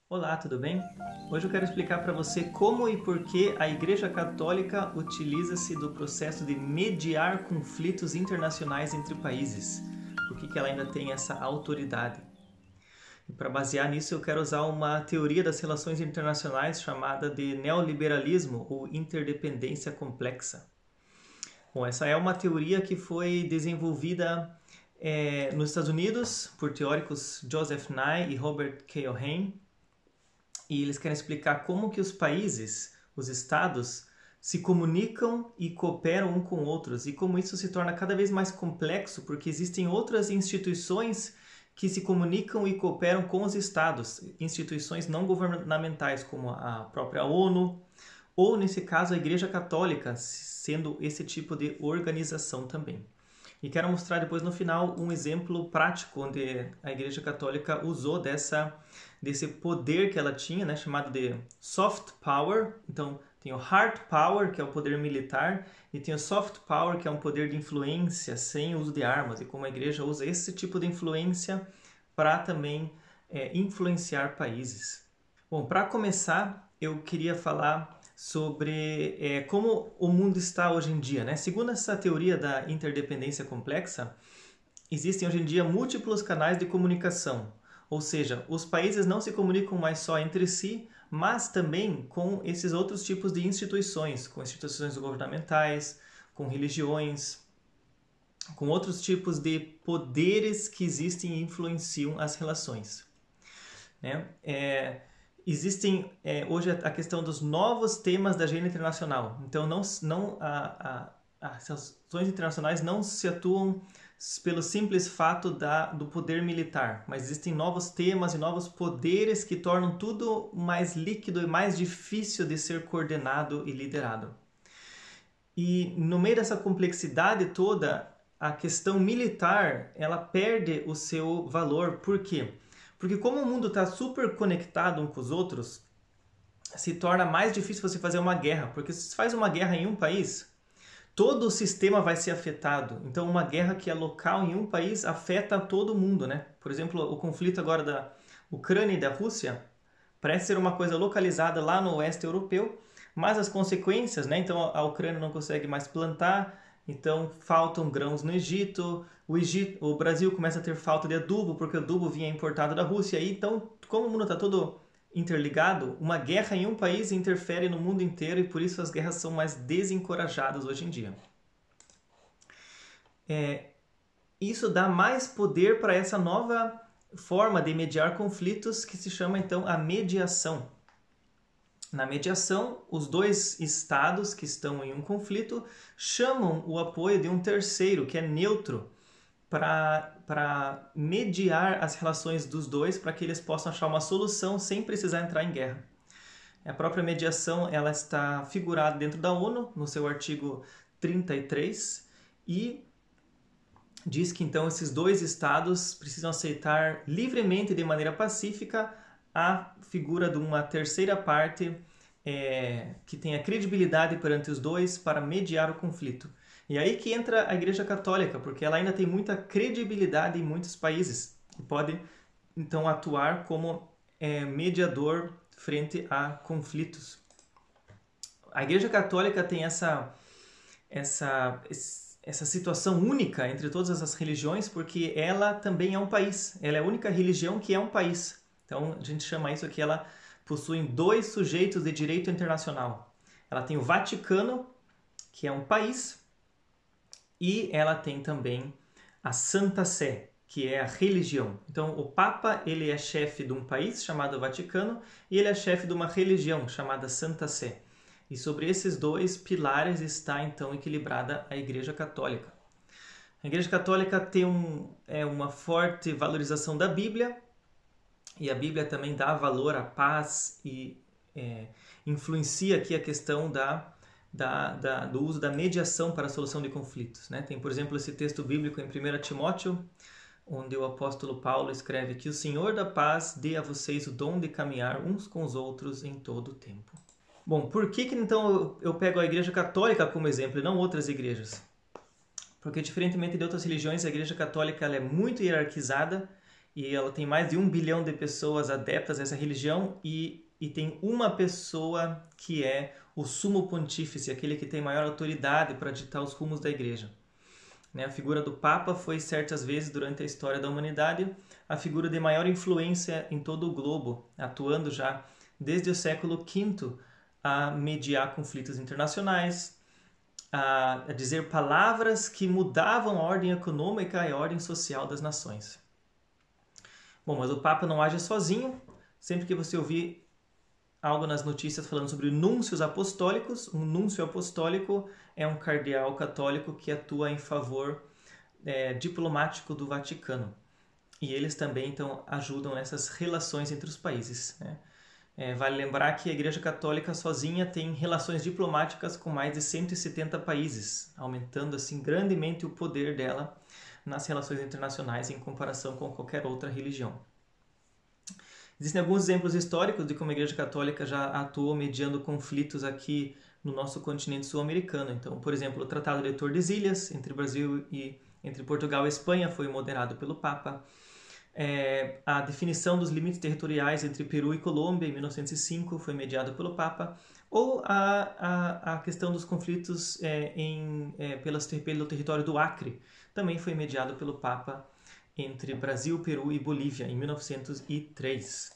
Olá, tudo bem? Hoje eu quero explicar para você como e por que a Igreja Católica utiliza-se do processo de mediar conflitos internacionais entre países. Por que ela ainda tem essa autoridade? E para basear nisso, eu quero usar uma teoria das relações internacionais chamada de neoliberalismo ou interdependência complexa. Bom, essa é uma teoria que foi desenvolvida nos Estados Unidos por teóricos Joseph Nye e Robert K. Ohain, e eles querem explicar como que os países, os estados, se comunicam e cooperam um com outros e como isso se torna cada vez mais complexo porque existem outras instituições que se comunicam e cooperam com os estados, instituições não governamentais como a própria ONU ou, nesse caso, a Igreja Católica, sendo esse tipo de organização também. E quero mostrar depois no final um exemplo prático onde a Igreja Católica usou desse poder que ela tinha, né, chamado de soft power. Então tem o hard power, que é o poder militar, e tem o soft power, que é um poder de influência sem uso de armas, e como a Igreja usa esse tipo de influência para também influenciar países. Bom, para começar, eu queria falar sobre como o mundo está hoje em dia, né? Segundo essa teoria da interdependência complexa, existem hoje em dia múltiplos canais de comunicação, ou seja, os países não se comunicam mais só entre si, mas também com esses outros tipos de instituições, com instituições governamentais, com religiões, com outros tipos de poderes que existem e influenciam as relações, né? Existem hoje a questão dos novos temas da agenda internacional. Então, as relações internacionais não se atuam pelo simples fato do poder militar, mas existem novos temas e novos poderes que tornam tudo mais líquido e mais difícil de ser coordenado e liderado. E no meio dessa complexidade toda, a questão militar ela perde o seu valor. Por quê? Porque como o mundo está super conectado um com os outros, se torna mais difícil você fazer uma guerra. Porque se você faz uma guerra em um país, todo o sistema vai ser afetado. Então uma guerra que é local em um país afeta todo mundo, né? Por exemplo, o conflito agora da Ucrânia e da Rússia parece ser uma coisa localizada lá no oeste europeu, mas as consequências, né? Então a Ucrânia não consegue mais plantar, então faltam grãos no Egito, o Brasil começa a ter falta de adubo, porque o adubo vinha importado da Rússia. E então, como o mundo está todo interligado, uma guerra em um país interfere no mundo inteiro e por isso as guerras são mais desencorajadas hoje em dia. Isso dá mais poder para essa nova forma de mediar conflitos que se chama então a mediação. Na mediação, os dois estados que estão em um conflito chamam o apoio de um terceiro, que é neutro, para mediar as relações dos dois, para que eles possam achar uma solução sem precisar entrar em guerra. A própria mediação ela está figurada dentro da ONU, no seu artigo 33, e diz que então esses dois estados precisam aceitar livremente e de maneira pacífica a figura de uma terceira parte que tenha credibilidade perante os dois para mediar o conflito. E aí que entra a Igreja Católica, porque ela ainda tem muita credibilidade em muitos países e pode então atuar como mediador frente a conflitos. A Igreja Católica tem essa situação única entre todas as religiões, porque ela também é um país. Ela é a única religião que é um país. Então, a gente chama isso que ela possui dois sujeitos de direito internacional. Ela tem o Vaticano, que é um país, e ela tem também a Santa Sé, que é a religião. Então, o Papa ele é chefe de um país chamado Vaticano e ele é chefe de uma religião chamada Santa Sé. E sobre esses dois pilares está então equilibrada a Igreja Católica. A Igreja Católica tem uma forte valorização da Bíblia, e a Bíblia também dá valor à paz e influencia aqui a questão do uso da mediação para a solução de conflitos, né? Tem, por exemplo, esse texto bíblico em 1 Timóteo, onde o apóstolo Paulo escreve que o Senhor da paz dê a vocês o dom de caminhar uns com os outros em todo o tempo. Bom, por que então eu pego a Igreja Católica como exemplo e não outras igrejas? Porque, diferentemente de outras religiões, a Igreja Católica ela é muito hierarquizada e ela tem mais de 1 bilhão de pessoas adeptas a essa religião e tem uma pessoa que é o sumo pontífice, aquele que tem maior autoridade para ditar os rumos da igreja. A figura do Papa foi, certas vezes, durante a história da humanidade, a figura de maior influência em todo o globo, atuando já desde o século V a mediar conflitos internacionais, a dizer palavras que mudavam a ordem econômica e a ordem social das nações. Bom, mas o Papa não age sozinho. Sempre que você ouvir algo nas notícias falando sobre núncios apostólicos, um núncio apostólico é um cardeal católico que atua em favor diplomático do Vaticano. E eles também então ajudam nessas relações entre os países. Vale lembrar que a Igreja Católica sozinha tem relações diplomáticas com mais de 170 países, aumentando assim grandemente o poder dela nas relações internacionais em comparação com qualquer outra religião. Existem alguns exemplos históricos de como a Igreja Católica já atuou mediando conflitos aqui no nosso continente sul-americano. Então, por exemplo, o Tratado de Tordesilhas entre Brasil e entre Portugal e Espanha foi moderado pelo Papa. A definição dos limites territoriais entre Peru e Colômbia em 1905 foi mediado pelo Papa. Ou a questão dos conflitos pelo território do Acre também foi mediado pelo Papa entre Brasil, Peru e Bolívia, em 1903.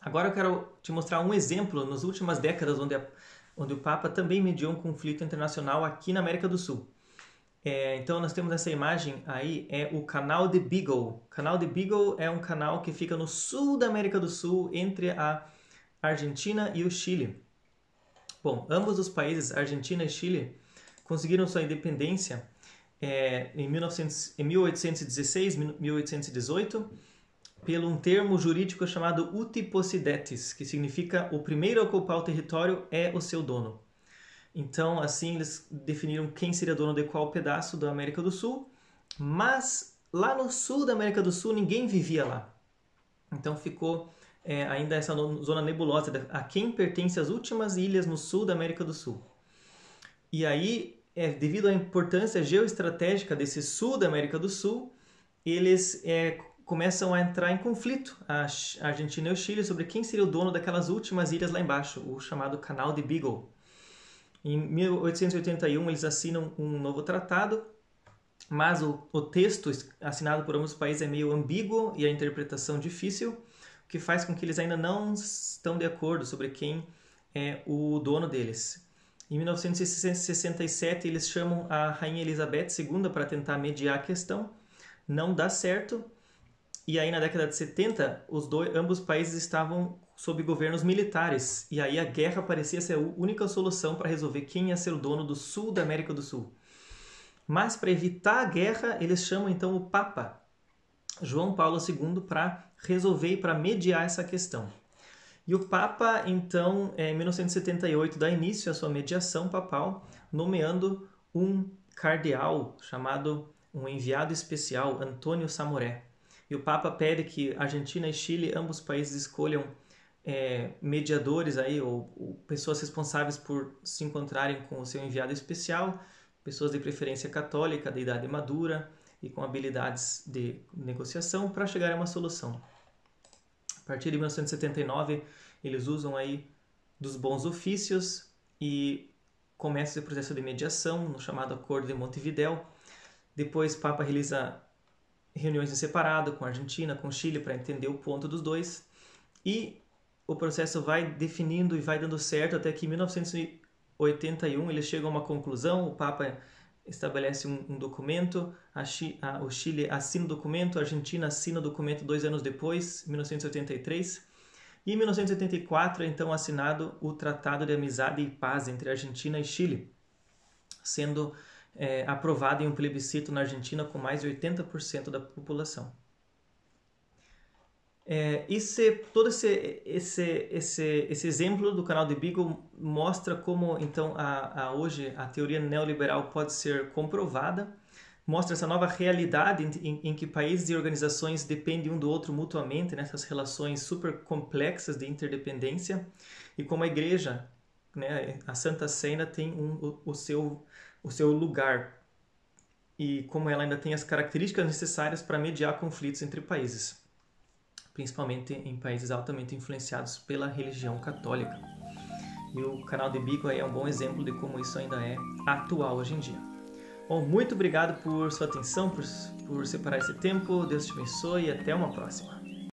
Agora eu quero te mostrar um exemplo nas últimas décadas onde o Papa também mediou um conflito internacional aqui na América do Sul. Então nós temos essa imagem aí, é o Canal de Beagle. O Canal de Beagle é um canal que fica no sul da América do Sul, entre a Argentina e o Chile. Bom, ambos os países, Argentina e Chile, conseguiram sua independência em 1816, 1818, pelo um termo jurídico chamado uti possidetis, que significa o primeiro a ocupar o território é o seu dono. Então, assim, eles definiram quem seria dono de qual pedaço da América do Sul, mas lá no sul da América do Sul ninguém vivia lá. Então ficou ainda essa zona nebulosa a quem pertence as últimas ilhas no sul da América do Sul. E aí, devido à importância geoestratégica desse sul da América do Sul, eles começam a entrar em conflito, a Argentina e o Chile, sobre quem seria o dono daquelas últimas ilhas lá embaixo, o chamado Canal de Beagle. Em 1881 eles assinam um novo tratado, mas o texto assinado por ambos os países é meio ambíguo e a interpretação difícil, o que faz com que eles ainda não estão de acordo sobre quem é o dono deles. Em 1967 eles chamam a Rainha Elizabeth II para tentar mediar a questão, não dá certo, e aí na década de 70 ambos os países estavam sob governos militares, e aí a guerra parecia ser a única solução para resolver quem ia ser o dono do sul da América do Sul. Mas para evitar a guerra, eles chamam então o Papa João Paulo II para resolver e para mediar essa questão. E o Papa, então, em 1978, dá início à sua mediação papal, nomeando um cardeal chamado um enviado especial, Antônio Samoré. E o Papa pede que Argentina e Chile, ambos os países, escolham mediadores aí, ou pessoas responsáveis por se encontrarem com o seu enviado especial, pessoas de preferência católica, de idade madura e com habilidades de negociação para chegar a uma solução. A partir de 1979, eles usam aí dos bons ofícios e começa esse processo de mediação no chamado Acordo de Montevidéu. Depois o Papa realiza reuniões em separado com a Argentina, com o Chile, para entender o ponto dos dois. E o processo vai definindo e vai dando certo até que em 1981 eles chegam a uma conclusão, o Papa estabelece um documento, o Chile assina o documento, a Argentina assina o documento 2 anos depois, em 1983, e em 1984 é então assinado o Tratado de Amizade e Paz entre Argentina e Chile, sendo aprovado em um plebiscito na Argentina com mais de 80% da população. Todo esse exemplo do canal de Beagle mostra como então hoje a teoria neoliberal pode ser comprovada, mostra essa nova realidade em que países e organizações dependem um do outro mutuamente, nessas relações super complexas de interdependência, e como a Igreja, a Santa Cena, tem o seu lugar. e como ela ainda tem as características necessárias para mediar conflitos entre países, principalmente em países altamente influenciados pela religião católica. E o canal de Bico aí é um bom exemplo de como isso ainda é atual hoje em dia. Bom, muito obrigado por sua atenção, por separar esse tempo. Deus te abençoe e até uma próxima.